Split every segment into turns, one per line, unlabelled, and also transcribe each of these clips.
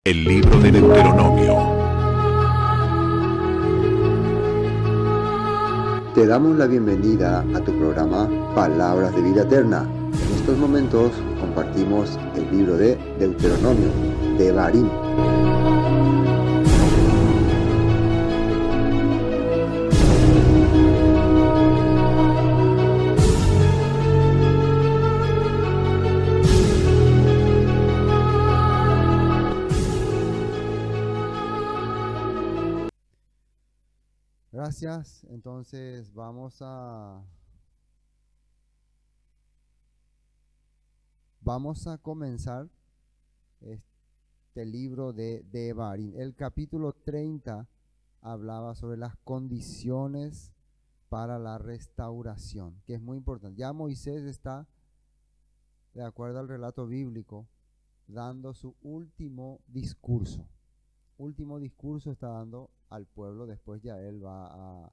El libro de Deuteronomio.
Te damos la bienvenida a tu programa Palabras de Vida Eterna. En estos momentos compartimos el libro de Deuteronomio, Devarim.
Gracias. Entonces vamos a comenzar este libro de Devarim. El capítulo 30 hablaba sobre las condiciones para la restauración, que es muy importante. Ya Moisés está, de acuerdo al relato bíblico, dando su último discurso. Último discurso está dando al pueblo. Después ya él va a,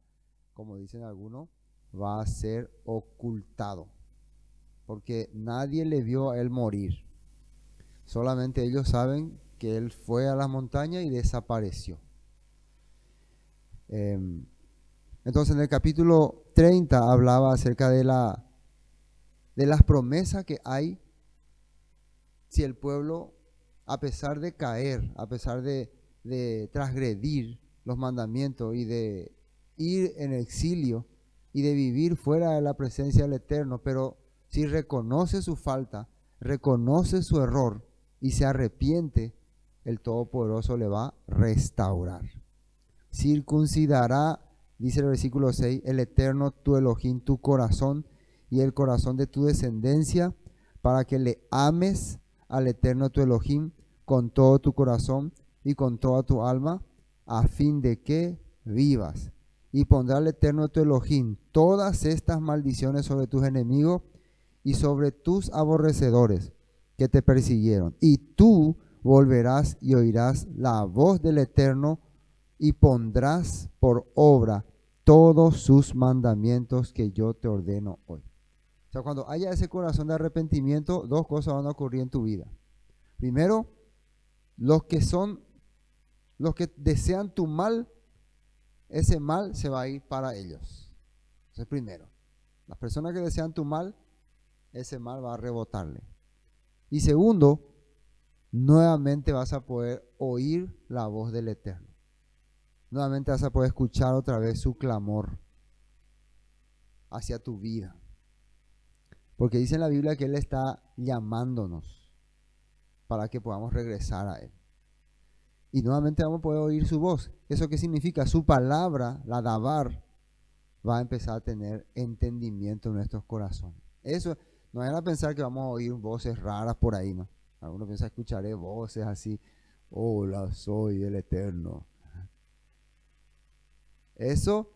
como dicen algunos, va a ser ocultado, porque nadie le vio a él morir. Solamente ellos saben que él fue a las montañas y desapareció. Entonces en el capítulo 30 hablaba acerca de las promesas que hay si el pueblo, a pesar de caer, a pesar de transgredir los mandamientos y de ir en exilio y de vivir fuera de la presencia del Eterno, pero si reconoce su falta, reconoce su error y se arrepiente, el Todopoderoso le va a restaurar. Circuncidará, dice el versículo 6, el Eterno tu Elohim tu corazón y el corazón de tu descendencia, para que le ames al Eterno tu Elohim con todo tu corazón y con toda tu alma, a fin de que vivas. Y pondrá el Eterno tu Elohim todas estas maldiciones sobre tus enemigos y sobre tus aborrecedores que te persiguieron. Y tú volverás y oirás la voz del Eterno y pondrás por obra todos sus mandamientos que yo te ordeno hoy. O sea, cuando haya ese corazón de arrepentimiento, dos cosas van a ocurrir en tu vida. Primero, los que desean tu mal, ese mal se va a ir para ellos. Eso es primero. Las personas que desean tu mal, ese mal va a rebotarle. Y segundo, nuevamente vas a poder oír la voz del Eterno. Nuevamente vas a poder escuchar otra vez su clamor hacia tu vida. Porque dice en la Biblia que Él está llamándonos para que podamos regresar a Él. Y nuevamente vamos a poder oír su voz. ¿Eso qué significa? Su palabra, la Dabar, va a empezar a tener entendimiento en nuestros corazones. Eso no vayan a pensar que vamos a oír voces raras por ahí, ¿no? Algunos piensan, escucharé voces así, hola, soy el Eterno. Eso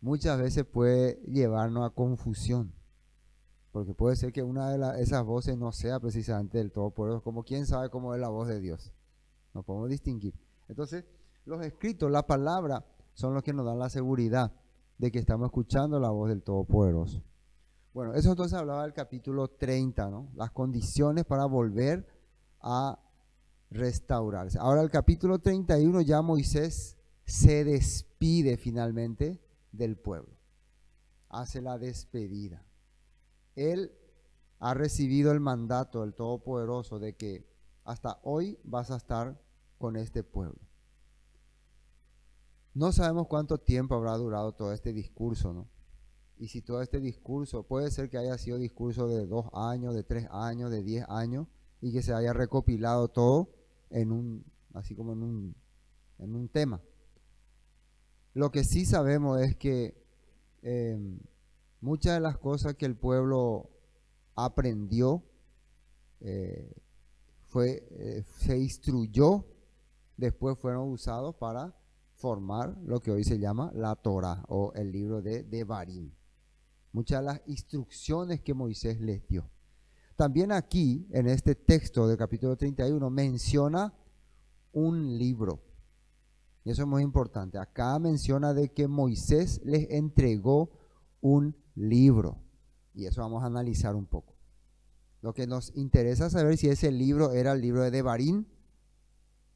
muchas veces puede llevarnos a confusión, porque puede ser que una de esas voces no sea precisamente del Todopoderoso, como quién sabe cómo es la voz de Dios. No podemos distinguir. Entonces, los escritos, la palabra, son los que nos dan la seguridad de que estamos escuchando la voz del Todopoderoso. Bueno, eso entonces hablaba del capítulo 30, ¿no? Las condiciones para volver a restaurarse. Ahora el capítulo 31 ya Moisés se despide finalmente del pueblo. Hace la despedida. Él ha recibido el mandato del Todopoderoso de que hasta hoy vas a estar con este pueblo. No sabemos cuánto tiempo habrá durado todo este discurso, ¿no? Y si todo este discurso, puede ser que haya sido discurso de 2 años, de 3 años, de 10 años, y que se haya recopilado todo así como en un tema. Lo que sí sabemos es que muchas de las cosas que el pueblo aprendió, se instruyó, después fueron usados para formar lo que hoy se llama la Torá o el libro de Devarim. Muchas de las instrucciones que Moisés les dio. También aquí, en este texto del capítulo 31, menciona un libro. Y eso es muy importante. Acá menciona de que Moisés les entregó un libro. Y eso vamos a analizar un poco. Lo que nos interesa saber si ese libro era el libro de Devarim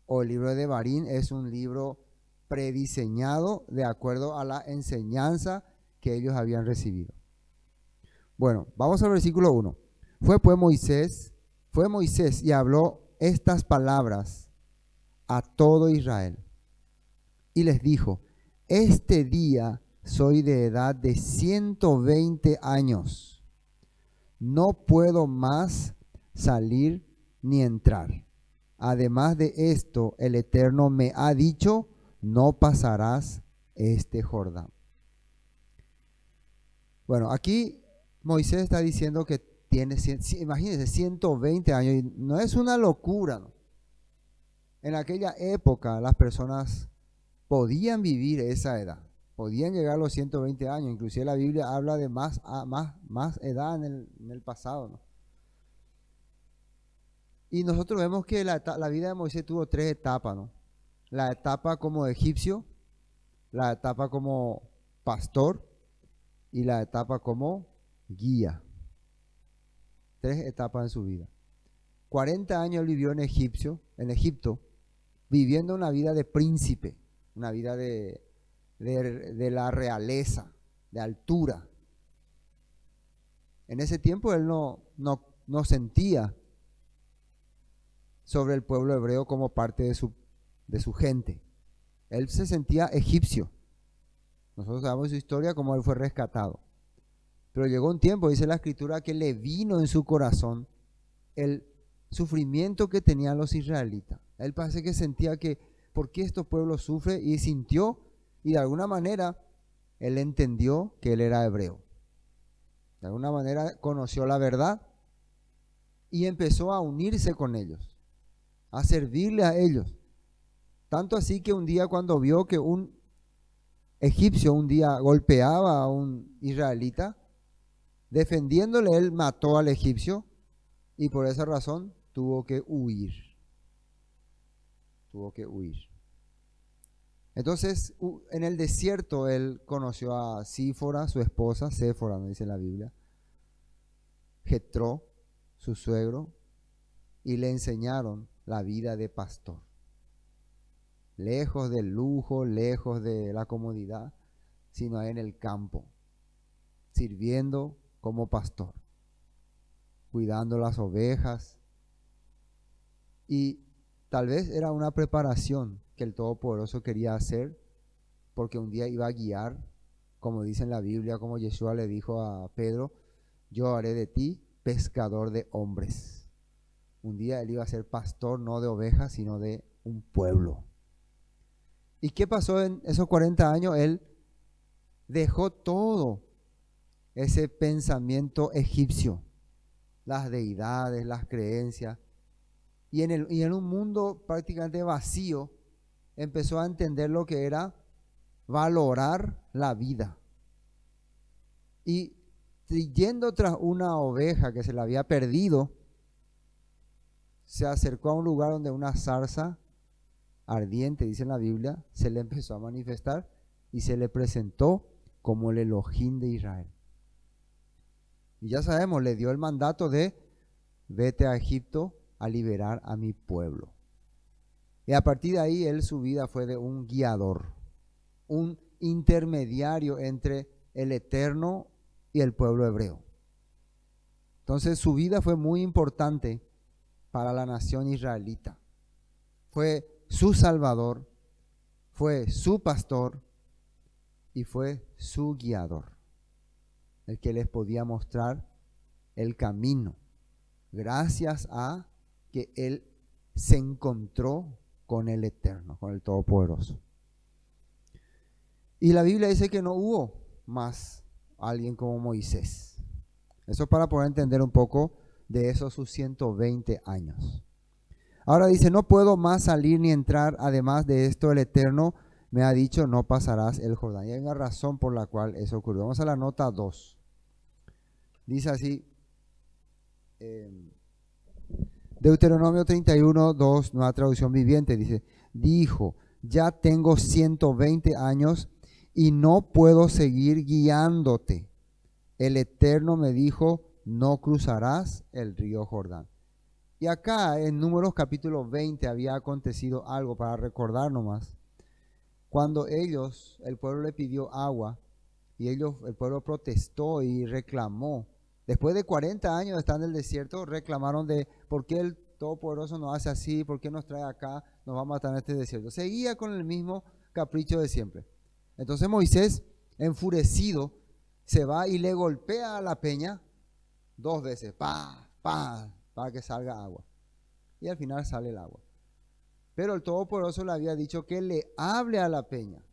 o el libro de Devarim es un libro prediseñado de acuerdo a la enseñanza que ellos habían recibido. Bueno, vamos al versículo 1. Fue Moisés y habló estas palabras a todo Israel. Y les dijo, este día soy de edad de 120 años. No puedo más salir ni entrar. Además de esto, el Eterno me ha dicho, no pasarás este Jordán. Bueno, aquí Moisés está diciendo que tiene, imagínense, 120 años. Y no es una locura, ¿no? En aquella época las personas podían vivir esa edad. Podían llegar a los 120 años. Inclusive la Biblia habla de más edad en el pasado, ¿no? Y nosotros vemos que la vida de Moisés tuvo 3 etapas, ¿no? La etapa como egipcio, la etapa como pastor y la etapa como guía. 3 etapas en su vida. 40 años él vivió en Egipto, viviendo una vida de príncipe, una vida de la realeza, de altura. En ese tiempo él no sentía sobre el pueblo hebreo como parte de su gente. Él se sentía egipcio. Nosotros sabemos su historia, como él fue rescatado. Pero llegó un tiempo, dice la Escritura, que le vino en su corazón el sufrimiento que tenían los israelitas. Él parece que sentía que, ¿por qué estos pueblos sufren? Y sintió, y de alguna manera, él entendió que él era hebreo. De alguna manera conoció la verdad y empezó a unirse con ellos, a servirle a ellos. Tanto así que un día cuando vio que un egipcio un día golpeaba a un israelita, defendiéndole, él mató al egipcio y por esa razón tuvo que huir. Entonces, en el desierto él conoció a Sífora, su esposa, Séfora, me dice la Biblia, Jetro, su suegro, y le enseñaron la vida de pastor. Lejos del lujo, lejos de la comodidad, sino en el campo, sirviendo como pastor, cuidando las ovejas. Y tal vez era una preparación que el Todopoderoso quería hacer, porque un día iba a guiar, como dice en la Biblia, como Yeshua le dijo a Pedro, yo haré de ti pescador de hombres. Un día él iba a ser pastor no de ovejas, sino de un pueblo. ¿Y qué pasó en esos 40 años? Él dejó todo ese pensamiento egipcio, las deidades, las creencias, y en un mundo prácticamente vacío, empezó a entender lo que era valorar la vida. Y yendo tras una oveja que se le había perdido, se acercó a un lugar donde una zarza ardiente, dice en la Biblia, se le empezó a manifestar y se le presentó como el Elohim de Israel. Y ya sabemos, le dio el mandato de vete a Egipto a liberar a mi pueblo. Y a partir de ahí su vida fue de un guiador, un intermediario entre el Eterno y el pueblo hebreo. Entonces su vida fue muy importante para la nación israelita. Fue su salvador, fue su pastor y fue su guiador, el que les podía mostrar el camino, gracias a que él se encontró con el Eterno, con el Todopoderoso. Y la Biblia dice que no hubo más alguien como Moisés. Eso para poder entender un poco de esos sus 120 años. Ahora dice, no puedo más salir ni entrar, además de esto el Eterno me ha dicho, no pasarás el Jordán. Y hay una razón por la cual eso ocurrió. Vamos a la nota 2. Dice así, Deuteronomio 31, 2, nueva traducción viviente, dice, dijo, ya tengo 120 años y no puedo seguir guiándote. El Eterno me dijo, no cruzarás el río Jordán. Y acá en Números capítulo 20 había acontecido algo para recordar nomás. Cuando el pueblo le pidió agua y el pueblo protestó y reclamó. Después de 40 años de estar en el desierto, reclamaron de por qué el Todopoderoso nos hace así, por qué nos trae acá, nos va a matar en este desierto. Seguía con el mismo capricho de siempre. Entonces Moisés, enfurecido, se va y le golpea a la peña 2 veces, para que salga agua. Y al final sale el agua. Pero el Todopoderoso le había dicho que le hable a la peña,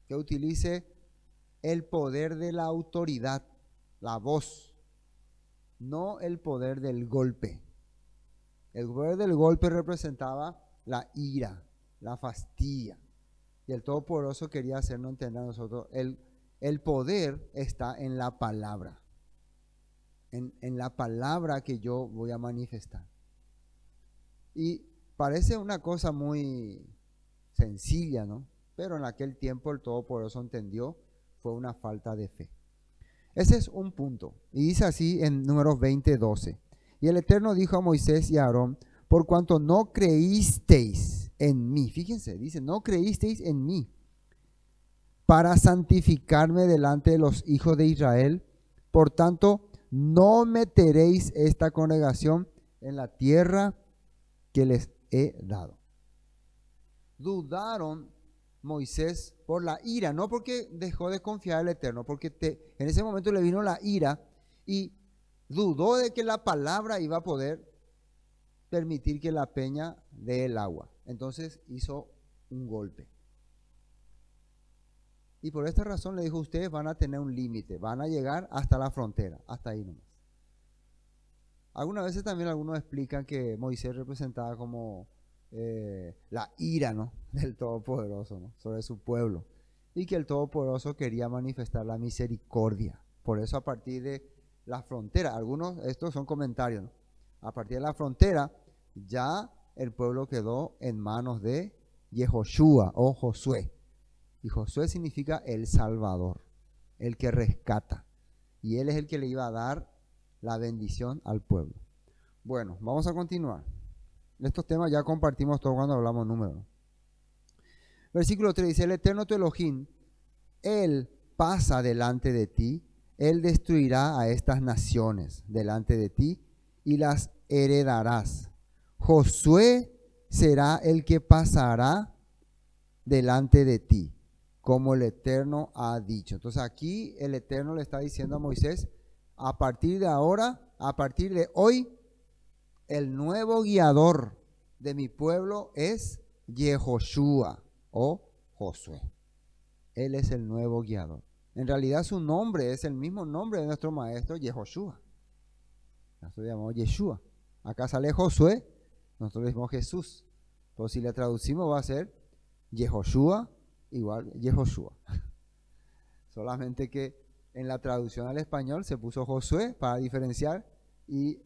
que utilice el poder de la autoridad, la voz, no el poder del golpe. El poder del golpe representaba la ira, la fastidia. Y el Todopoderoso quería hacernos entender a nosotros, el poder está en la palabra, en la palabra que yo voy a manifestar. Y parece una cosa muy sencilla, ¿no? Pero en aquel tiempo el Todopoderoso entendió, fue una falta de fe. Ese es un punto. Y dice así en Números 20:12. Y el Eterno dijo a Moisés y a Aarón, por cuanto no creísteis en mí. Fíjense, dice, no creísteis en mí para santificarme delante de los hijos de Israel. Por tanto, no meteréis esta congregación en la tierra que les he dado. Dudaron Moisés por la ira, no porque dejó de confiar en el Eterno, porque en ese momento le vino la ira y dudó de que la palabra iba a poder permitir que la peña dé el agua. Entonces hizo un golpe. Y por esta razón le dijo, ustedes van a tener un límite, van a llegar hasta la frontera, hasta ahí nomás. Algunas veces también algunos explican que Moisés representaba como la ira, ¿no?, del Todopoderoso, ¿no?, sobre su pueblo, y que el Todopoderoso quería manifestar la misericordia. Por eso a partir de la frontera, estos son comentarios, ¿no?, a partir de la frontera ya el pueblo quedó en manos de Yehoshua o Josué. Y Josué significa el Salvador, el que rescata. Y él es el que le iba a dar la bendición al pueblo. Bueno, vamos a continuar. Estos temas ya compartimos todos cuando hablamos números. Versículo 3 dice, el Eterno tu Elohim, Él pasa delante de ti, Él destruirá a estas naciones delante de ti y las heredarás. Josué será el que pasará delante de ti, como el Eterno ha dicho. Entonces aquí el Eterno le está diciendo a Moisés, a partir de ahora, a partir de hoy, el nuevo guiador de mi pueblo es Yehoshua o Josué. Él es el nuevo guiador. En realidad su nombre es el mismo nombre de nuestro maestro Yehoshua. Nosotros le llamamos Yeshua. Acá sale Josué, nosotros le decimos Jesús. Pero si le traducimos va a ser Yehoshua igual Yehoshua. Solamente que en la traducción al español se puso Josué para diferenciar y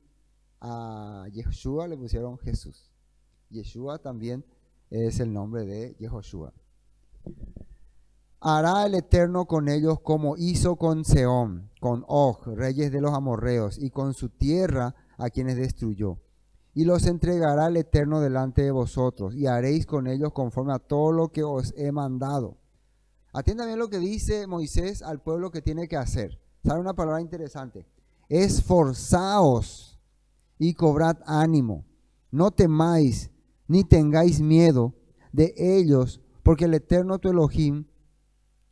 a Yeshua le pusieron Jesús. Yeshua también es el nombre de Yehoshua. Hará el Eterno con ellos como hizo con Sehón, con Og, reyes de los amorreos, y con su tierra a quienes destruyó. Y los entregará el Eterno delante de vosotros, y haréis con ellos conforme a todo lo que os he mandado. Atiendan bien lo que dice Moisés al pueblo que tiene que hacer. ¿Sabe una palabra interesante? Esforzaos y cobrad ánimo. No temáis ni tengáis miedo de ellos, porque el Eterno tu Elohim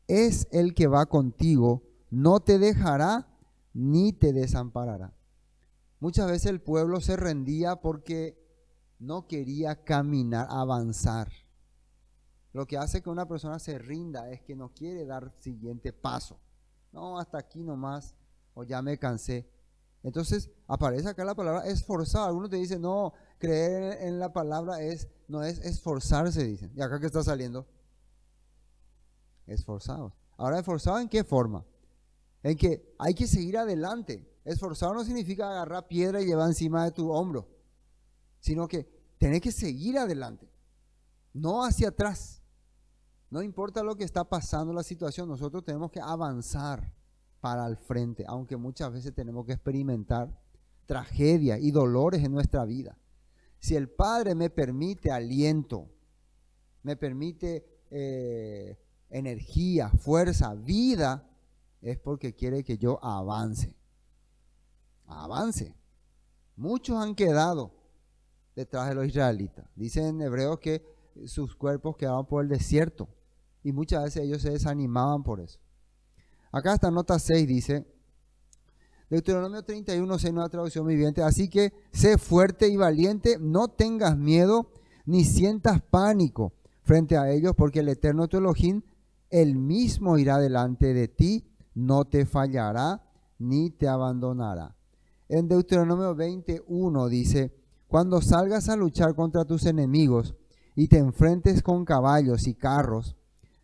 es el que va contigo, no te dejará ni te desamparará. Muchas veces el pueblo se rendía porque no quería caminar, avanzar. Lo que hace que una persona se rinda es que no quiere dar siguiente paso. No, hasta aquí nomás, o ya me cansé. Entonces aparece acá la palabra esforzado. Algunos te dicen, no, creer en la palabra no es esforzarse, dicen. ¿Y acá qué está saliendo? Esforzados. Ahora, ¿esforzado en qué forma? En que hay que seguir adelante. Esforzado no significa agarrar piedra y llevar encima de tu hombro, sino que tenés que seguir adelante, no hacia atrás. No importa lo que está pasando, la situación, nosotros tenemos que avanzar para el frente, aunque muchas veces tenemos que experimentar tragedia y dolores en nuestra vida. Si el Padre me permite aliento, me permite energía, fuerza, vida, es porque quiere que yo avance. Avance. Muchos han quedado detrás de los israelitas. Dicen en Hebreos que sus cuerpos quedaban por el desierto y muchas veces ellos se desanimaban por eso. Acá está nota 6, dice Deuteronomio 31, 6, nueva traducción viviente. Así que sé fuerte y valiente, no tengas miedo ni sientas pánico frente a ellos, porque el Eterno tu Elohim, Él mismo irá delante de ti, no te fallará ni te abandonará. En Deuteronomio 21 dice, cuando salgas a luchar contra tus enemigos y te enfrentes con caballos y carros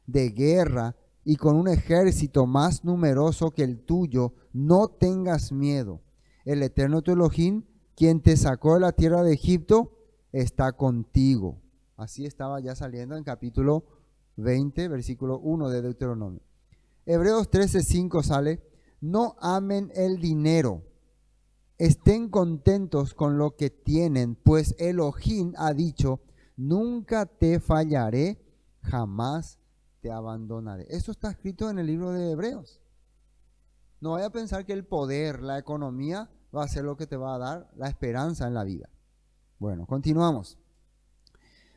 de guerra y con un ejército más numeroso que el tuyo, no tengas miedo. El Eterno tu Elohim, quien te sacó de la tierra de Egipto, está contigo. Así estaba ya saliendo en capítulo 20, versículo 1 de Deuteronomio. Hebreos 13:5 sale, no amen el dinero, estén contentos con lo que tienen, pues Elohim ha dicho, nunca te fallaré, jamás te abandonaré. Eso está escrito en el libro de Hebreos. No vaya a pensar que el poder, la economía, va a ser lo que te va a dar la esperanza en la vida. Bueno, continuamos.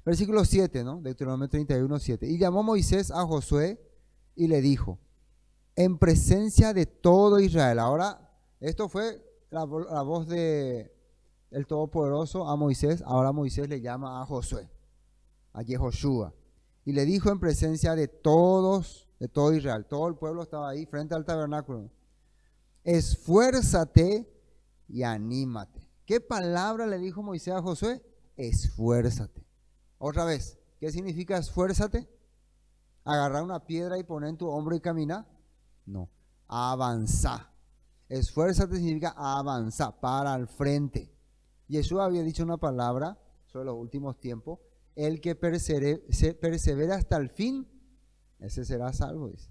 Versículo 7, ¿no? Deuteronomio 31, 7. Y llamó Moisés a Josué y le dijo, en presencia de todo Israel. Ahora, esto fue la voz de el Todopoderoso a Moisés. Ahora Moisés le llama a Josué, a Yehoshua. Y le dijo en presencia de todos, de todo Israel. Todo el pueblo estaba ahí frente al tabernáculo. Esfuérzate y anímate. ¿Qué palabra le dijo Moisés a Josué? Esfuérzate. Otra vez, ¿qué significa esfuérzate? ¿Agarrar una piedra y poner en tu hombro y caminar? No, avanzar. Esfuérzate significa avanzar, para al frente. Jesús había dicho una palabra sobre los últimos tiempos, el que persevera hasta el fin, ese será salvo, dice.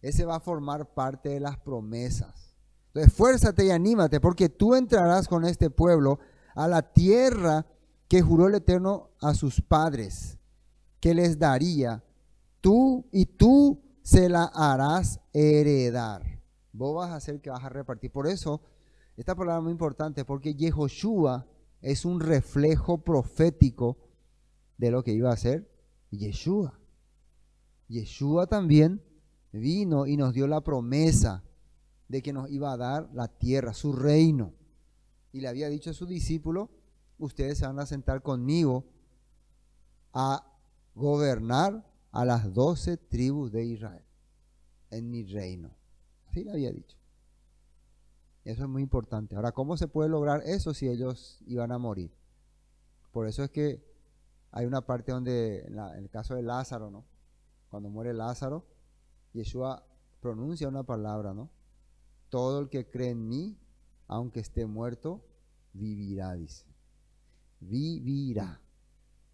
Ese va a formar parte de las promesas. Entonces, esfuérzate y anímate, porque tú entrarás con este pueblo a la tierra que juró el Eterno a sus padres, que les daría, tú se la harás heredar. Vos vas a hacer que vas a repartir. Por eso, esta palabra es muy importante, porque Yehoshua es un reflejo profético de lo que iba a hacer Yeshua. Yeshua también vino y nos dio la promesa de que nos iba a dar la tierra, su reino. Y le había dicho a sus discípulos, ustedes se van a sentar conmigo a gobernar a las 12 tribus de Israel en mi reino. Así le había dicho. Eso es muy importante. Ahora, ¿cómo se puede lograr eso si ellos iban a morir? Por eso es que hay una parte donde, en el caso de Lázaro, ¿no? Cuando muere Lázaro, Yeshua pronuncia una palabra, ¿no? Todo el que cree en mí, aunque esté muerto, vivirá, dice. Vivirá.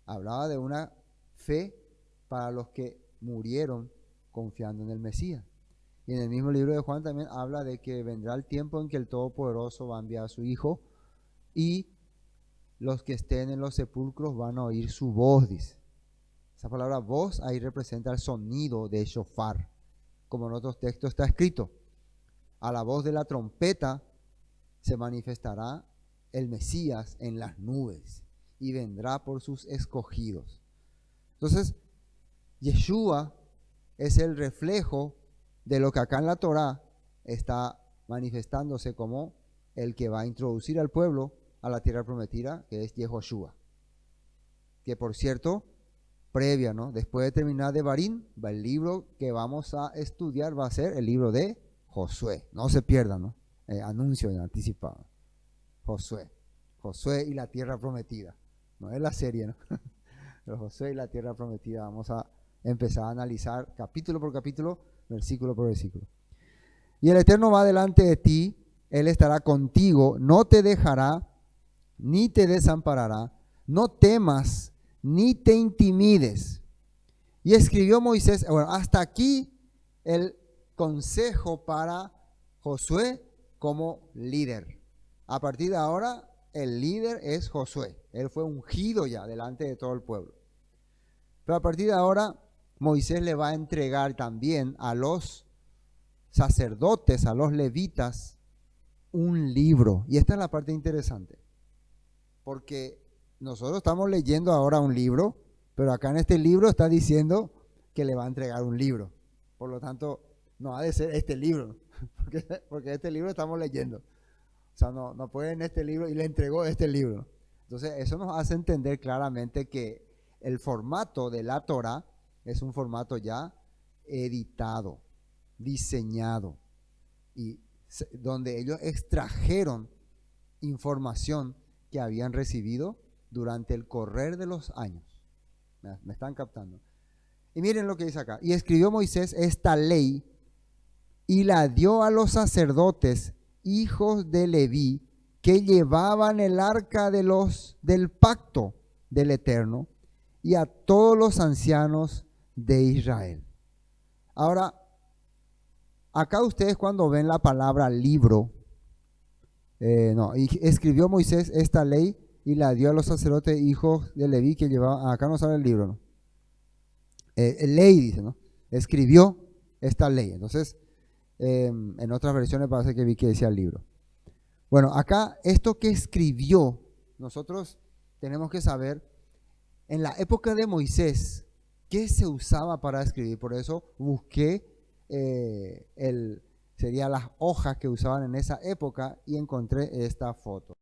Hablaba de una fe para los que murieron confiando en el Mesías. Y en el mismo libro de Juan también habla de que vendrá el tiempo en que el Todopoderoso va a enviar a su Hijo y los que estén en los sepulcros van a oír su voz, dice. Esa palabra voz ahí representa el sonido de shofar, como en otros textos está escrito. A la voz de la trompeta se manifestará el Mesías en las nubes y vendrá por sus escogidos. Entonces, Yeshua es el reflejo de lo que acá en la Torá está manifestándose como el que va a introducir al pueblo a la tierra prometida, que es Yehoshua. Que por cierto, previa, ¿no? Después de terminar de Barín, el libro que vamos a estudiar va a ser el libro de Josué. No se pierdan, ¿no? Anuncio anticipado. Josué y la tierra prometida. No es la serie, ¿no? Pero Josué y la tierra prometida. Vamos a empezar a analizar capítulo por capítulo, versículo por versículo. Y el Eterno va delante de ti, Él estará contigo, no te dejará, ni te desamparará, no temas, ni te intimides. Y escribió Moisés, bueno, hasta aquí el consejo para Josué como líder. A partir de ahora, el líder es Josué. Él fue ungido ya delante de todo el pueblo. Pero a partir de ahora, Moisés le va a entregar también a los sacerdotes, a los levitas, un libro. Y esta es la parte interesante, porque nosotros estamos leyendo ahora un libro, pero acá en este libro está diciendo que le va a entregar un libro. Por lo tanto, no ha de ser este libro, porque este libro estamos leyendo. O sea, no puede en este libro, y le entregó este libro. Entonces, eso nos hace entender claramente que el formato de la Torá es un formato ya editado, diseñado, y donde ellos extrajeron información que habían recibido durante el correr de los años. ¿Me están captando? Y miren lo que dice acá. Y escribió Moisés esta ley y la dio a los sacerdotes, hijos de Leví, que llevaban el arca del pacto del Eterno, y a todos los ancianos de Israel. Ahora, acá ustedes cuando ven la palabra libro, y escribió Moisés esta ley y la dio a los sacerdotes hijos de Leví que llevaban, acá no sale el libro, ¿no? Ley dice, ¿no? Escribió esta ley. Entonces, en otras versiones parece que vi que decía el libro. Bueno, acá esto que escribió, nosotros tenemos que saber, en la época de Moisés, ¿qué se usaba para escribir? Por eso busqué sería las hojas que usaban en esa época y encontré esta foto.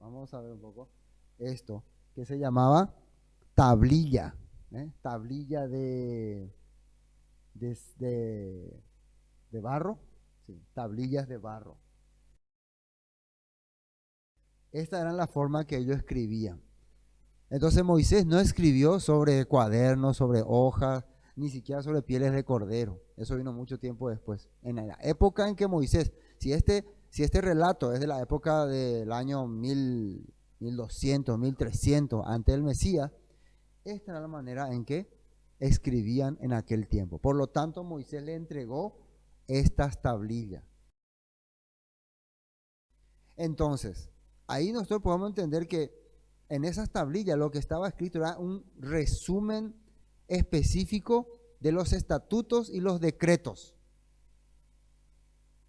Vamos a ver un poco esto, que se llamaba tablilla, tablilla de barro, sí, tablillas de barro. Esta era la forma que ellos escribían. Entonces Moisés no escribió sobre cuadernos, sobre hojas, ni siquiera sobre pieles de cordero. Eso vino mucho tiempo después. En la época en que Moisés, si este relato es de la época del año 1200, 1300, antes del Mesías, esta era la manera en que escribían en aquel tiempo. Por lo tanto, Moisés le entregó estas tablillas. Entonces, ahí nosotros podemos entender que en esas tablillas lo que estaba escrito era un resumen específico de los estatutos y los decretos.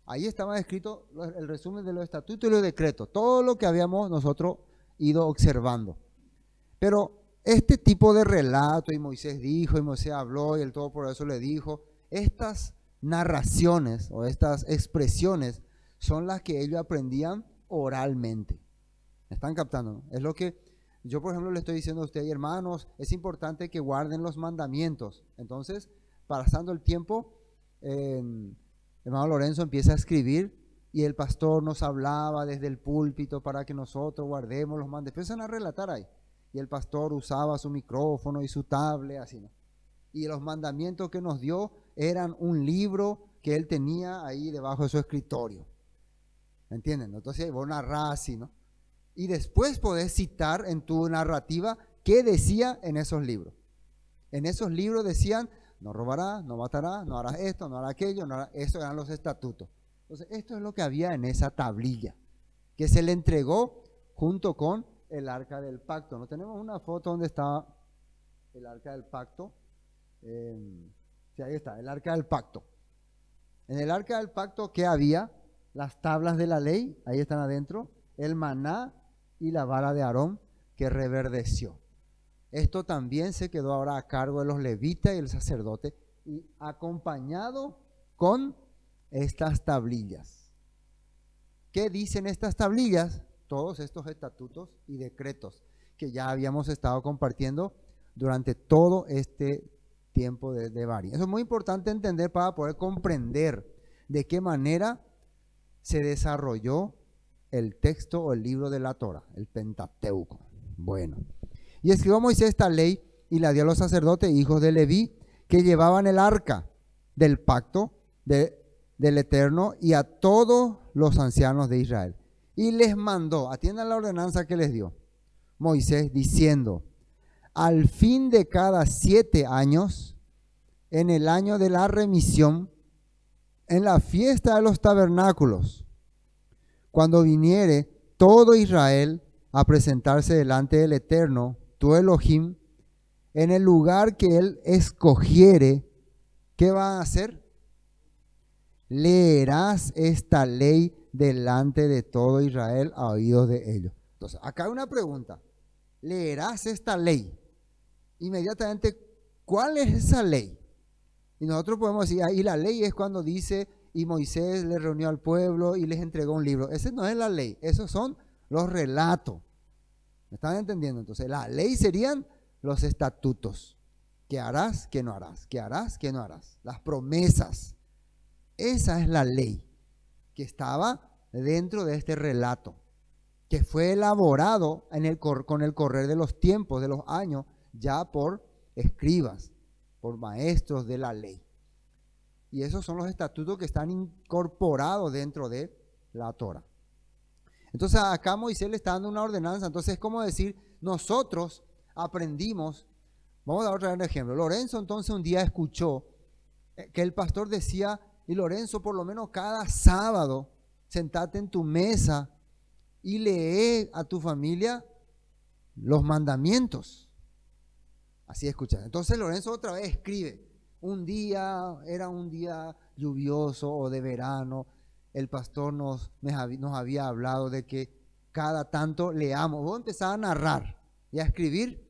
Ahí estaba escrito el resumen de los estatutos y los decretos, todo lo que habíamos nosotros ido observando. Pero este tipo de relato, y Moisés dijo, y Moisés habló, y el Todopoderoso le dijo, estas narraciones o estas expresiones son las que ellos aprendían oralmente. ¿Me están captando? Es lo que yo, por ejemplo, le estoy diciendo a ustedes, hermanos, es importante que guarden los mandamientos. Entonces, pasando el tiempo, hermano Lorenzo empieza a escribir y el pastor nos hablaba desde el púlpito para que nosotros guardemos los mandamientos. Empiezan a relatar ahí. Y el pastor usaba su micrófono y su tablet, así, ¿no? Y los mandamientos que nos dio eran un libro que él tenía ahí debajo de su escritorio. ¿Me entienden? Entonces vos narrás así, ¿no? Y después podés citar en tu narrativa qué decía en esos libros. En esos libros decían, no robarás, no matarás, no harás esto, no harás aquello, no harás... Estos eran los estatutos. Entonces esto es lo que había en esa tablilla, que se le entregó junto con el arca del pacto. ¿No tenemos una foto donde está el arca del pacto? Sí, ahí está, el arca del pacto. En el arca del pacto, ¿qué había? Las tablas de la ley, ahí están adentro, el maná y la vara de Aarón que reverdeció. Esto también se quedó ahora a cargo de los levitas y el sacerdote, y acompañado con estas tablillas. ¿Qué dicen estas tablillas? Todos estos estatutos y decretos que ya habíamos estado compartiendo durante todo este tiempo de Bari. Eso es muy importante entender para poder comprender de qué manera se desarrolló el texto o el libro de la Torah, el Pentateuco. Bueno, y escribió Moisés esta ley y la dio a los sacerdotes, hijos de Leví, que llevaban el arca del pacto del Eterno, y a todos los ancianos de Israel. Y les mandó, atiendan la ordenanza que les dio Moisés, diciendo, al fin de cada 7 años, en el año de la remisión, en la fiesta de los tabernáculos, cuando viniere todo Israel a presentarse delante del Eterno, tu Elohim, en el lugar que Él escogiere, ¿qué va a hacer? Leerás esta ley delante de todo Israel a oídos de ellos. Entonces, acá hay una pregunta. Leerás esta ley. Inmediatamente, ¿cuál es esa ley? Y nosotros podemos decir, ahí la ley es cuando dice, y Moisés le reunió al pueblo y les entregó un libro. Ese no es la ley, esos son los relatos. ¿Me están entendiendo? Entonces, la ley serían los estatutos. ¿Qué harás? ¿Qué no harás? ¿Qué harás? ¿Qué no harás? Las promesas. Esa es la ley que estaba dentro de este relato, que fue elaborado con el correr de los tiempos, de los años, ya por escribas, por maestros de la ley. Y esos son los estatutos que están incorporados dentro de la Torah. Entonces acá Moisés le está dando una ordenanza. Entonces es como decir, nosotros aprendimos. Vamos a dar otro ejemplo. Lorenzo entonces un día escuchó que el pastor decía, y Lorenzo, por lo menos cada sábado, sentate en tu mesa y lee a tu familia los mandamientos. Así escuchas. Entonces Lorenzo otra vez escribe. Un día, era un día lluvioso o de verano, el pastor nos había hablado de que cada tanto leamos. Vos empezás a narrar y a escribir.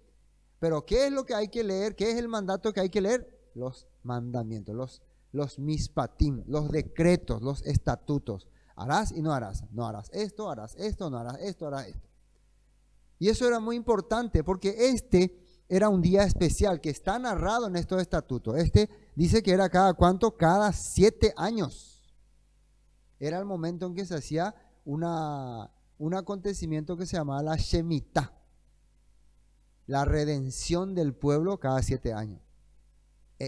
Pero ¿qué es lo que hay que leer? ¿Qué es el mandato que hay que leer? Los mandamientos, los mispatim, los decretos, los estatutos. Harás y no harás. No harás esto, no harás esto, harás esto. Y eso era muy importante porque era un día especial que está narrado en estos estatutos. Dice que era cada 7 años. Era el momento en que se hacía un acontecimiento que se llamaba la Shemitah. La redención del pueblo cada 7 años.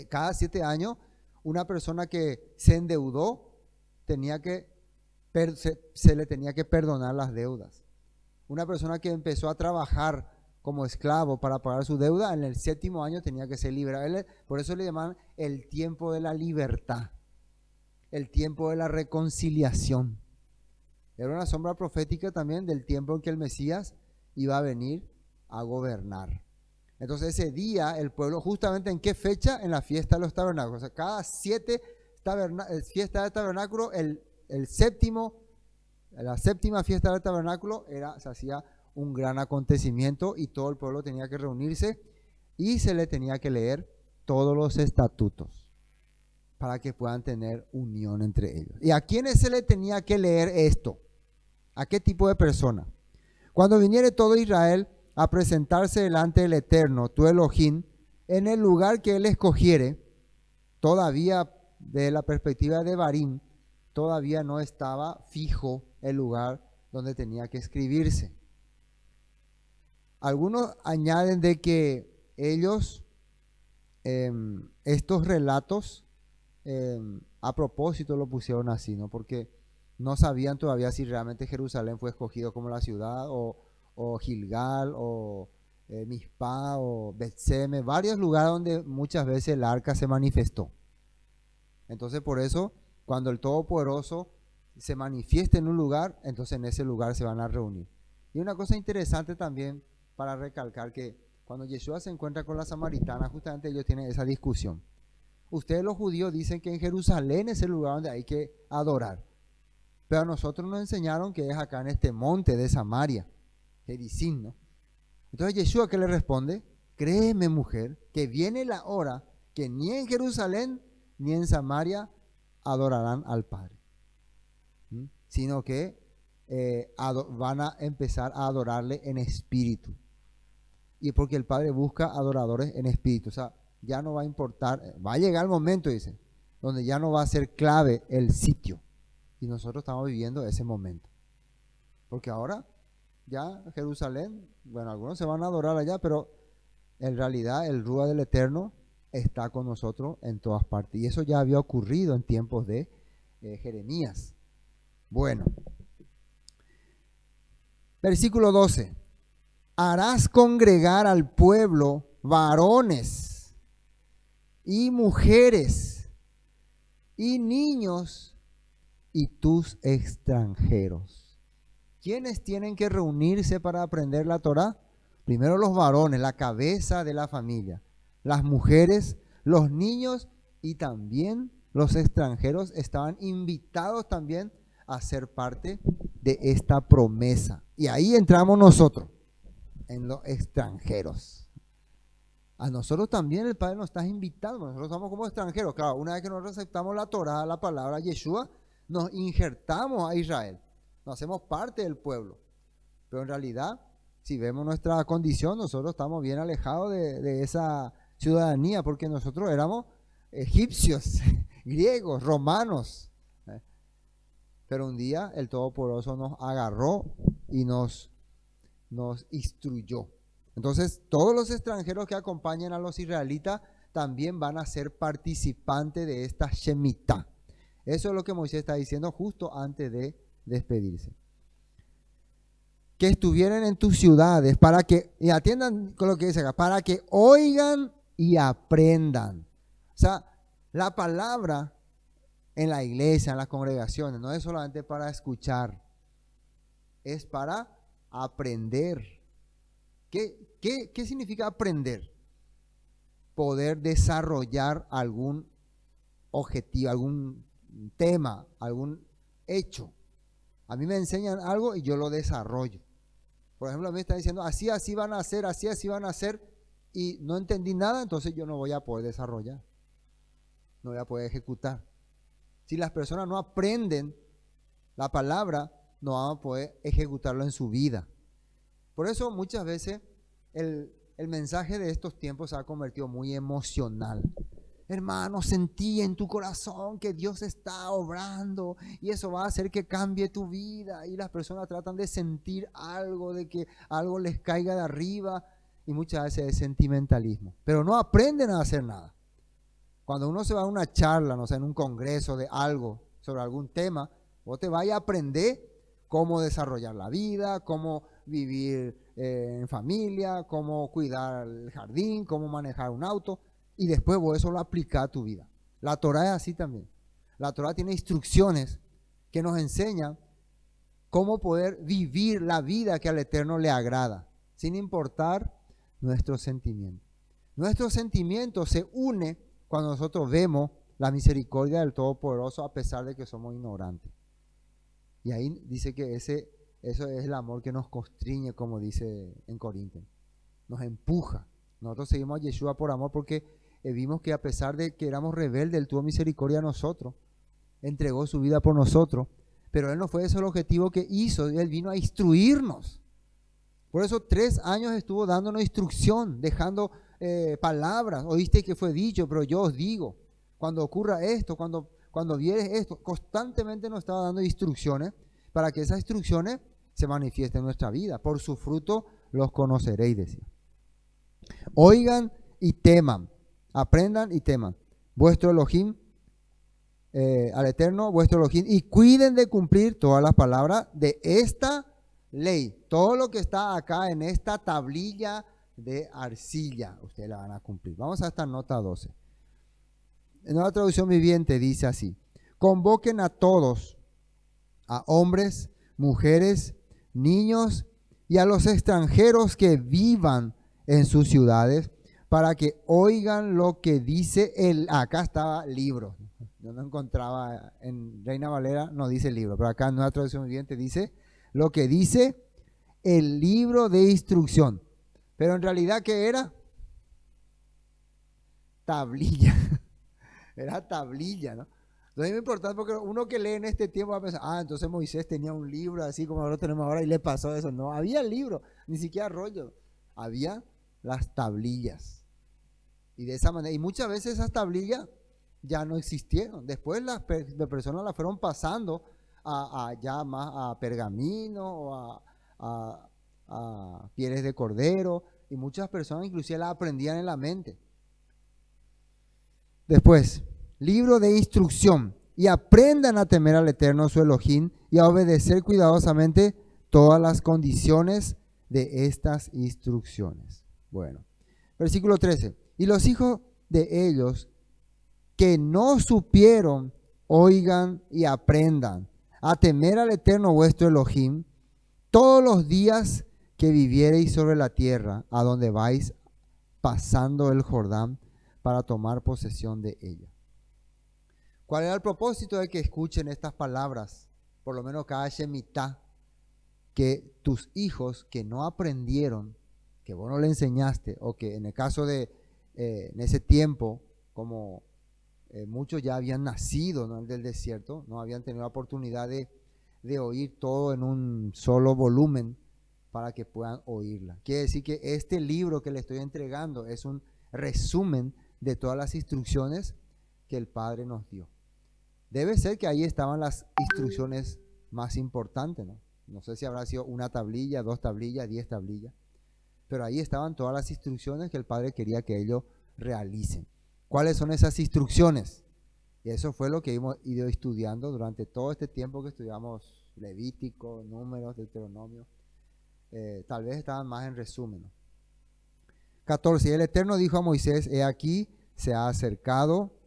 Cada 7 años, una persona que se endeudó se le tenía que perdonar las deudas. Una persona que empezó a trabajar como esclavo para pagar su deuda, en el 7º año tenía que ser liberado. Por eso le llaman el tiempo de la libertad, el tiempo de la reconciliación. Era una sombra profética también del tiempo en que el Mesías iba a venir a gobernar. Entonces ese día el pueblo, justamente ¿en qué fecha? En la fiesta de los tabernáculos. O sea, cada 7 fiestas de tabernáculo, la séptima fiesta del tabernáculo se hacía un gran acontecimiento y todo el pueblo tenía que reunirse y se le tenía que leer todos los estatutos para que puedan tener unión entre ellos. ¿Y a quiénes se le tenía que leer esto? ¿A qué tipo de persona? Cuando viniere todo Israel a presentarse delante del Eterno, tu Elohim, en el lugar que Él escogiere, todavía de la perspectiva de Barim, todavía no estaba fijo el lugar donde tenía que escribirse. Algunos añaden de que ellos, estos relatos, a propósito lo pusieron así, ¿no? Porque no sabían todavía si realmente Jerusalén fue escogido como la ciudad, o Gilgal, o Mizpah, o Betseme, varios lugares donde muchas veces el arca se manifestó. Entonces por eso, cuando el Todopoderoso se manifiesta en un lugar, entonces en ese lugar se van a reunir. Y una cosa interesante también para recalcar, que cuando Yeshua se encuentra con la samaritana, justamente ellos tienen esa discusión. Ustedes los judíos dicen que en Jerusalén es el lugar donde hay que adorar, pero a nosotros nos enseñaron que es acá en este monte de Samaria, Gerizim, ¿no? Entonces Yeshua, ¿qué le responde? Créeme, mujer, que viene la hora que ni en Jerusalén ni en Samaria adorarán al Padre, sino que van a empezar a adorarle en espíritu. Y porque el Padre busca adoradores en espíritu. O sea, ya no va a importar, va a llegar el momento, dice, donde ya no va a ser clave el sitio. Y nosotros estamos viviendo ese momento. Porque ahora, ya Jerusalén, bueno, algunos se van a adorar allá, pero en realidad el Rúa del Eterno está con nosotros en todas partes. Y eso ya había ocurrido en tiempos de Jeremías. Bueno. Versículo 12. Harás congregar al pueblo varones y mujeres y niños y tus extranjeros. ¿quiénes tienen que reunirse para aprender la Torá? Primero los varones, la cabeza de la familia, las mujeres, los niños y también los extranjeros estaban invitados también a ser parte de esta promesa. Y ahí entramos nosotros, en los extranjeros. A nosotros también el Padre nos está invitando, nosotros estamos como extranjeros. Claro, una vez que nosotros aceptamos la Torá, la palabra Yeshua, nos injertamos a Israel, nos hacemos parte del pueblo. Pero en realidad, si vemos nuestra condición, nosotros estamos bien alejados de esa ciudadanía, porque nosotros éramos egipcios, griegos, romanos. Pero un día el Todopoderoso nos agarró y nos instruyó. Entonces, todos los extranjeros que acompañan a los israelitas también van a ser participantes de esta Shemitah. Eso es lo que Moisés está diciendo justo antes de despedirse. Que estuvieran en tus ciudades para que, y atiendan con lo que dice acá, para que oigan y aprendan. O sea, la palabra en la iglesia, en las congregaciones, no es solamente para escuchar, es para aprender. ¿Qué significa aprender? Poder desarrollar algún objetivo, algún tema, algún hecho. A mí me enseñan algo y yo lo desarrollo. Por ejemplo, a mí me están diciendo, así van a hacer, así van a hacer, y no entendí nada, entonces yo no voy a poder desarrollar, no voy a poder ejecutar. Si las personas no aprenden la palabra, no van a poder ejecutarlo en su vida. Por eso muchas veces el mensaje de estos tiempos se ha convertido muy emocional. Hermano, sentí en tu corazón que Dios está obrando y eso va a hacer que cambie tu vida. Y las personas tratan de sentir algo, de que algo les caiga de arriba, y muchas veces es sentimentalismo. Pero no aprenden a hacer nada. Cuando uno se va a una charla, no sé, en un congreso de algo, sobre algún tema, vos te vas a aprender cómo desarrollar la vida, cómo vivir en familia, cómo cuidar el jardín, cómo manejar un auto. Y después vos eso lo aplicás a tu vida. La Torá es así también. La Torá tiene instrucciones que nos enseñan cómo poder vivir la vida que al Eterno le agrada, sin importar nuestros sentimientos. Nuestros sentimientos se unen cuando nosotros vemos la misericordia del Todopoderoso a pesar de que somos ignorantes. Y ahí dice que eso es el amor que nos constriñe, como dice en Corintios. Nos empuja. Nosotros seguimos a Yeshua por amor porque vimos que a pesar de que éramos rebeldes, Él tuvo misericordia a nosotros, entregó su vida por nosotros, pero Él no fue ese el objetivo que hizo, Él vino a instruirnos. Por eso 3 años estuvo dándonos instrucción, dejando palabras. Oíste que fue dicho, pero yo os digo, cuando ocurra esto, cuando vieres esto, constantemente nos estaba dando instrucciones para que esas instrucciones se manifiesten en nuestra vida. Por su fruto los conoceréis, decía. Oigan y teman, aprendan y teman. Vuestro Elohim, al Eterno, vuestro Elohim, y cuiden de cumplir todas las palabras de esta ley. Todo lo que está acá en esta tablilla de arcilla, ustedes la van a cumplir. Vamos a esta nota 12. En la traducción viviente dice así: convoquen a todos, a hombres, mujeres, niños y a los extranjeros que vivan en sus ciudades, para que oigan lo que dice acá estaba libro. Yo no encontraba en Reina Valera, no dice libro, pero acá en una traducción viviente dice lo que dice el libro de instrucción. Pero en realidad, ¿qué era? Tablilla. Era tablilla, ¿no? Entonces es importante porque uno que lee en este tiempo va a pensar, entonces Moisés tenía un libro así como nosotros tenemos ahora y le pasó eso. No, había libro, ni siquiera rollo. Había las tablillas. Y de esa manera, y muchas veces esas tablillas ya no existieron. Después las personas las fueron pasando ya más a pergamino o a pieles de cordero, y muchas personas inclusive las aprendían en la mente. Después, libro de instrucción, y aprendan a temer al Eterno su Elohim y a obedecer cuidadosamente todas las condiciones de estas instrucciones. Bueno, versículo 13. Y los hijos de ellos que no supieron, oigan y aprendan a temer al Eterno vuestro Elohim todos los días que viviereis sobre la tierra, a donde vais pasando el Jordán para tomar posesión de ella. ¿Cuál era el propósito de que escuchen estas palabras? Por lo menos cada shemitá, que tus hijos que no aprendieron, que vos no le enseñaste, o que en el caso de, en ese tiempo, como muchos ya habían nacido, ¿no?, del desierto, no habían tenido la oportunidad de oír todo en un solo volumen para que puedan oírla. Quiere decir que este libro que le estoy entregando es un resumen de todas las instrucciones que el Padre nos dio. Debe ser que ahí estaban las instrucciones más importantes, ¿no? No sé si habrá sido una tablilla, 2 tablillas, 10 tablillas, pero ahí estaban todas las instrucciones que el Padre quería que ellos realicen. ¿Cuáles son esas instrucciones? Y eso fue lo que hemos ido estudiando durante todo este tiempo que estudiamos Levítico, Números, Deuteronomio. Tal vez estaban más en resumen, ¿no? 14. Y el Eterno dijo a Moisés: he aquí, se ha acercado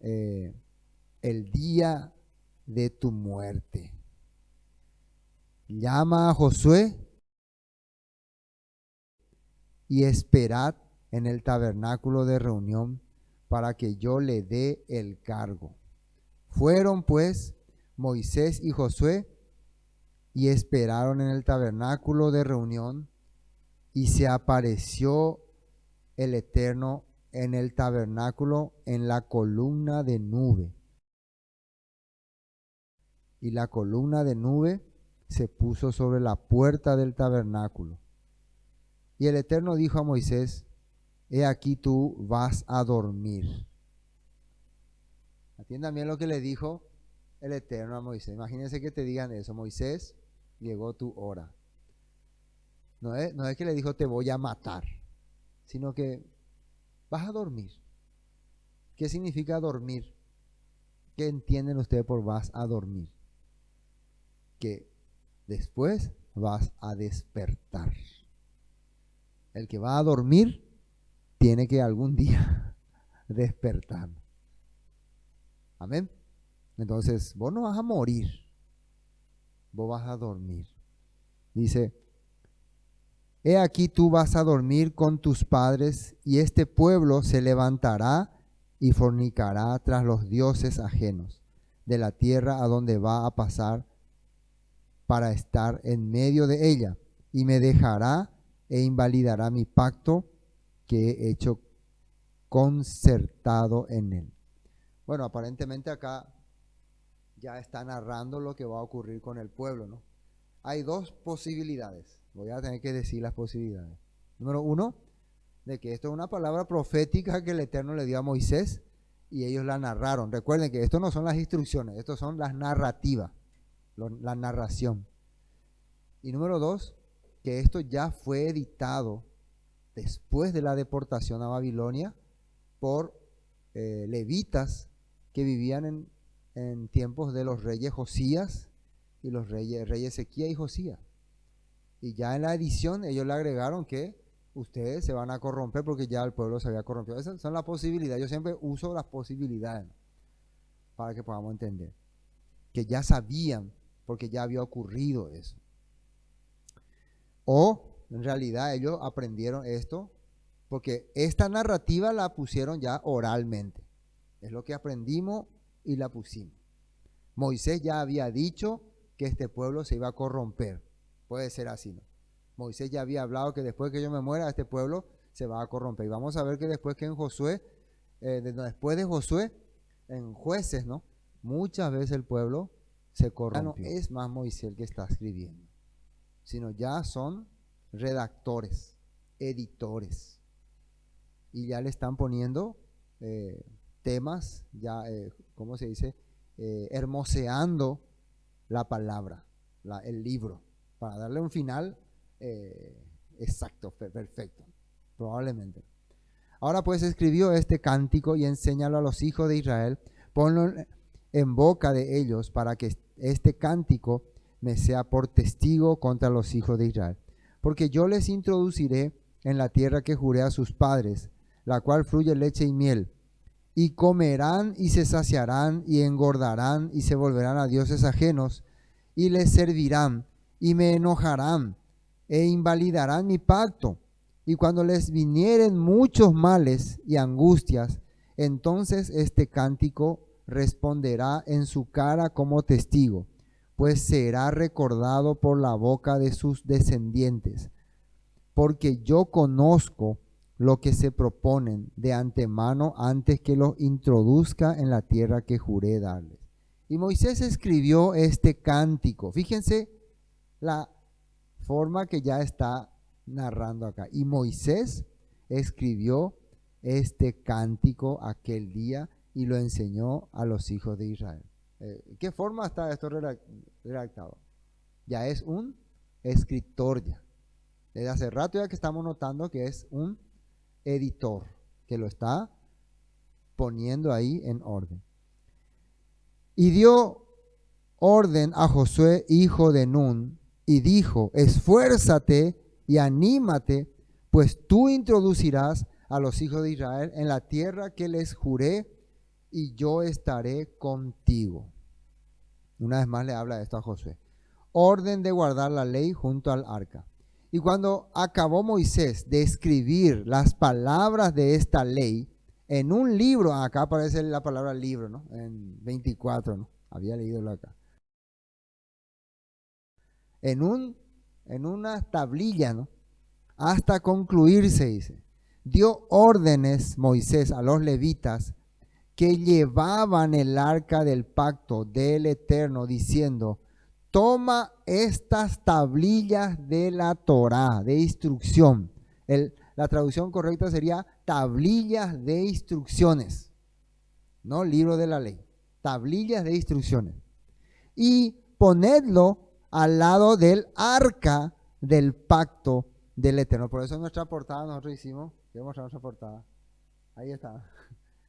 el día de tu muerte. Llama a Josué y esperad en el tabernáculo de reunión para que yo le dé el cargo. Fueron pues Moisés y Josué y esperaron en el tabernáculo de reunión, y se apareció el Eterno en el tabernáculo en la columna de nube. Y la columna de nube se puso sobre la puerta del tabernáculo. Y el Eterno dijo a Moisés: he aquí tú vas a dormir. Atiendan bien lo que le dijo el Eterno a Moisés. Imagínense que te digan eso: Moisés, llegó tu hora. No es que le dijo te voy a matar, sino que vas a dormir. ¿Qué significa dormir? ¿Qué entienden ustedes por vas a dormir? Que después vas a despertar. El que va a dormir tiene que algún día despertar. Amén. Entonces, vos no vas a morir, vos vas a dormir. Dice: he aquí tú vas a dormir con tus padres, y este pueblo se levantará y fornicará tras los dioses ajenos de la tierra a donde va a pasar para estar en medio de ella, y me dejará e invalidará mi pacto que he hecho concertado en él. Bueno, aparentemente acá ya está narrando lo que va a ocurrir con el pueblo, ¿no? Hay 2 posibilidades. Voy a tener que decir las posibilidades. Número 1, de que esto es una palabra profética que el Eterno le dio a Moisés y ellos la narraron. Recuerden que esto no son las instrucciones, esto son las narrativas, la narración. Y número 2, que esto ya fue editado después de la deportación a Babilonia por levitas que vivían en tiempos de los reyes Josías y los reyes Ezequías y Josías. Y ya en la edición ellos le agregaron que ustedes se van a corromper porque ya el pueblo se había corrompido. Esas son las posibilidades. Yo siempre uso las posibilidades, ¿no?, para que podamos entender que ya sabían porque ya había ocurrido eso. O en realidad ellos aprendieron esto porque esta narrativa la pusieron ya oralmente. Es lo que aprendimos y la pusimos. Moisés ya había dicho que este pueblo se iba a corromper. Puede ser así, ¿no? Moisés ya había hablado que después que yo me muera, este pueblo se va a corromper. Y vamos a ver que después que en Josué, después de Josué, en Jueces, ¿no?, muchas veces el pueblo se corrompió. No es más Moisés el que está escribiendo, sino ya son redactores, editores. Y ya le están poniendo temas, ya, ¿cómo se dice? Hermoseando la palabra, el libro, para darle un final exacto, perfecto, probablemente. Ahora pues escribió este cántico y enséñalo a los hijos de Israel, ponlo en boca de ellos para que este cántico me sea por testigo contra los hijos de Israel. Porque yo les introduciré en la tierra que juré a sus padres, la cual fluye leche y miel, y comerán y se saciarán y engordarán y se volverán a dioses ajenos y les servirán y me enojarán e invalidarán mi pacto. Y cuando les vinieren muchos males y angustias, entonces este cántico responderá en su cara como testigo, pues será recordado por la boca de sus descendientes. Porque yo conozco lo que se proponen de antemano antes que los introduzca en la tierra que juré darles. Y Moisés escribió este cántico. Fíjense la forma que ya está narrando acá. Y Moisés escribió este cántico aquel día y lo enseñó a los hijos de Israel. ¿Qué forma está esto redactado? Ya es un escritor ya. Desde hace rato ya que estamos notando que es un editor que lo está poniendo ahí en orden. Y dio orden a Josué, hijo de Nun, y dijo: esfuérzate y anímate, pues tú introducirás a los hijos de Israel en la tierra que les juré, y yo estaré contigo. Una vez más le habla esto a Josué. Orden de guardar la ley junto al arca. Y cuando acabó Moisés de escribir las palabras de esta ley en un libro, acá aparece la palabra libro, ¿no? En 24, ¿no? Había leído acá. En una tablilla, ¿no? Hasta concluirse, dice. Dio órdenes Moisés a los levitas que llevaban el arca del pacto del Eterno, diciendo: toma estas tablillas de la Torá, de instrucción. La traducción correcta sería tablillas de instrucciones, no libro de la ley. Tablillas de instrucciones. Y ponedlo al lado del arca del pacto del Eterno. Por eso en nuestra portada nosotros hicimos, quiero mostrar nuestra portada. Ahí está,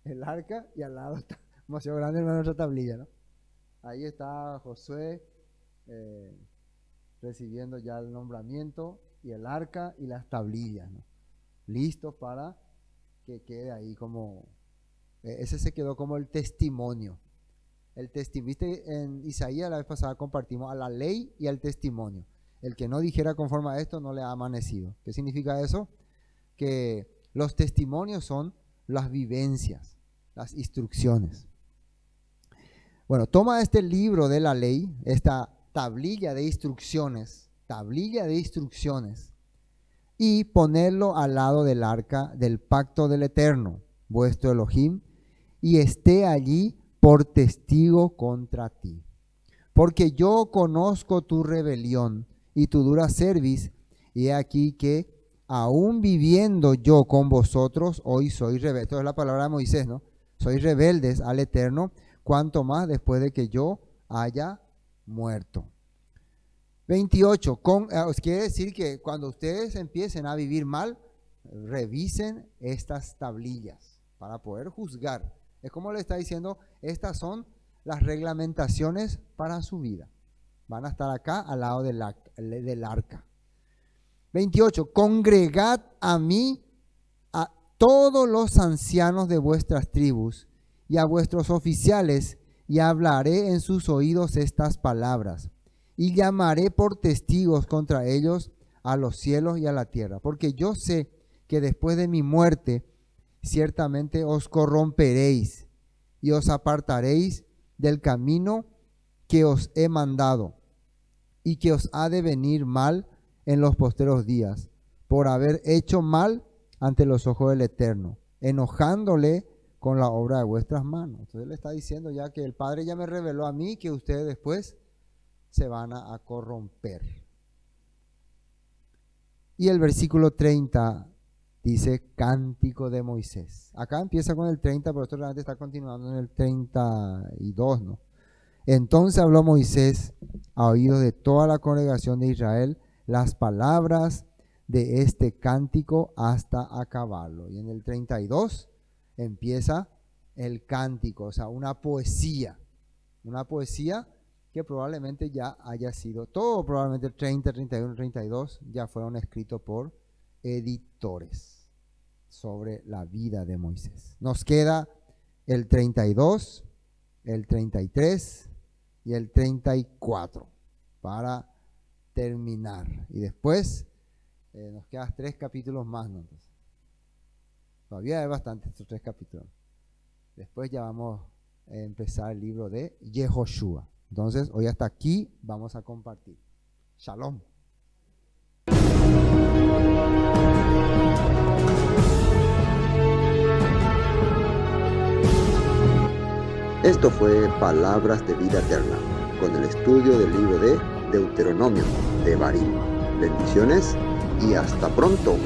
el arca y al lado está, demasiado grande nuestra tablilla, ¿no? Ahí está Josué recibiendo ya el nombramiento y el arca y las tablillas, ¿no? Listos para que quede ahí como, ese se quedó como el testimonio. Viste, en Isaías la vez pasada compartimos a la ley y al testimonio. El que no dijera conforme a esto no le ha amanecido. ¿Qué significa eso? Que los testimonios son las vivencias, las instrucciones. Bueno, toma este libro de la ley, esta tablilla de instrucciones, y ponerlo al lado del arca del pacto del Eterno, vuestro Elohim, y esté allí por testigo contra ti. Porque yo conozco tu rebelión y tu dura cerviz, y he aquí que aún viviendo yo con vosotros, hoy soy rebelde. Esto es la palabra de Moisés, ¿no? Sois rebeldes al Eterno, cuanto más después de que yo haya muerto. 28. Quiere decir que cuando ustedes empiecen a vivir mal, revisen estas tablillas para poder juzgar. Es como le está diciendo, estas son las reglamentaciones para su vida. Van a estar acá al lado del arca. 28. Congregad a mí a todos los ancianos de vuestras tribus y a vuestros oficiales, y hablaré en sus oídos estas palabras, y llamaré por testigos contra ellos a los cielos y a la tierra, porque yo sé que después de mi muerte ciertamente os corromperéis y os apartaréis del camino que os he mandado, y que os ha de venir mal en los posteros días, por haber hecho mal ante los ojos del Eterno, enojándole con la obra de vuestras manos. Entonces le está diciendo ya que el Padre ya me reveló a mí que ustedes después se van a corromper. Y el versículo 30 dice cántico de Moisés. Acá empieza con el 30, pero esto realmente está continuando en el 32, ¿no? Entonces habló Moisés a oídos de toda la congregación de Israel las palabras de este cántico hasta acabarlo. Y en el 32 empieza el cántico, o sea, una poesía que probablemente ya haya sido, todo probablemente el 30, 31, 32 ya fueron escritos por editores sobre la vida de Moisés. Nos queda el 32, el 33 y el 34 para terminar. Y después nos quedan 3 capítulos más, ¿no? Entonces, todavía hay bastante estos 3 capítulos. Después ya vamos a empezar el libro de Yehoshua. Entonces, hoy hasta aquí vamos a compartir. Shalom.
Esto fue Palabras de Vida Eterna, con el estudio del libro de Deuteronomio, de Barim. Bendiciones y hasta pronto.